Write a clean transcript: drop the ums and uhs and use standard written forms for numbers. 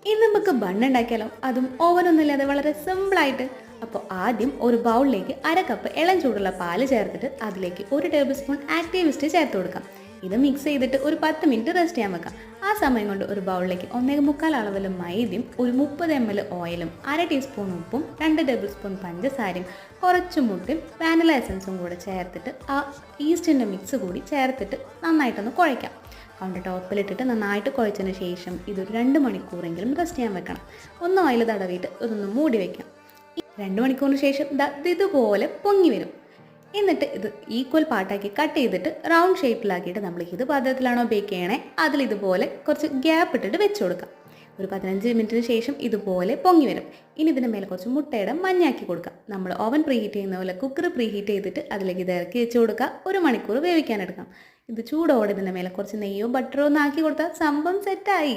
ഇന്ന് നമുക്ക് ബണ്ണുണ്ടാക്കിയാലോ, അതും ഓവനൊന്നുമില്ലാതെ വളരെ സിമ്പിളായിട്ട്. അപ്പോൾ ആദ്യം ഒരു ബൗളിലേക്ക് 1/2 കപ്പ് ഇളം ചൂടുള്ള പാല് ചേർത്തിട്ട് അതിലേക്ക് 1 ടേബിൾ സ്പൂൺ ആക്റ്റീവിസ്റ്റ് ചേർത്ത് കൊടുക്കാം. ഇത് മിക്സ് ചെയ്തിട്ട് ഒരു 10 മിനിറ്റ് റെസ്റ്റ് ചെയ്യാൻ വെക്കാം. ആ സമയം കൊണ്ട് ഒരു ബൗളിലേക്ക് 1.25 അളവിൽ മൈദയും 30 ml ഓയിലും 1/2 ടീസ്പൂൺ ഉപ്പും 2 ടേബിൾ സ്പൂൺ പഞ്ചസാരയും കുറച്ച് മുട്ടയും വാനില എസൻസും കൂടെ ചേർത്തിട്ട് ആ ഈസ്റ്റിൻ്റെ മിക്സ് കൂടി ചേർത്തിട്ട് നന്നായിട്ടൊന്ന് കുഴയ്ക്കാം. കൗണ്ടർ ടോപ്പിലിട്ടിട്ട് നന്നായിട്ട് കുഴച്ചതിന് ശേഷം ഇതൊരു 2 മണിക്കൂറെങ്കിലും റെസ്റ്റ് ചെയ്യാൻ വെക്കണം. ഒന്ന് ഓയിൽ തടവിയിട്ട് ഇതൊന്ന് മൂടി വയ്ക്കാം. 2 മണിക്കൂറിന് ശേഷം ഇതുപോലെ പൊങ്ങി വരും. എന്നിട്ട് ഇത് ഈക്വൽ പാർട്ടാക്കി കട്ട് ചെയ്തിട്ട് റൗണ്ട് ഷേപ്പിലാക്കിയിട്ട് നമ്മൾ ഇത് പാത്രത്തിലാണോ ബേക്ക് ചെയ്യണേ അതിൽ ഇതുപോലെ കുറച്ച് ഗ്യാപ്പ് ഇട്ടിട്ട് വെച്ച് കൊടുക്കാം. ഒരു 15 മിനിറ്റിന് ശേഷം ഇതുപോലെ പൊങ്ങി വരും. ഇനി ഇതിൻ്റെ മേലെ കുറച്ച് മുട്ടയുടെ മഞ്ഞാക്കി കൊടുക്കാം. നമ്മൾ ഓവൻ പ്രീഹീറ്റ് ചെയ്യുന്ന പോലെ കുക്കർ പ്രീഹീറ്റ് ചെയ്തിട്ട് അതിലേക്ക് ഇത് ഇറക്കി വെച്ച് കൊടുക്കുക. 1 മണിക്കൂർ വേവിക്കാനെടുക്കാം. ഇത് ചൂടോടെ ഇതിൻ്റെ മേലെ കുറച്ച് നെയ്യോ ബട്ടറോ ഒന്ന് ആക്കി കൊടുത്താൽ സംഭവം സെറ്റായി.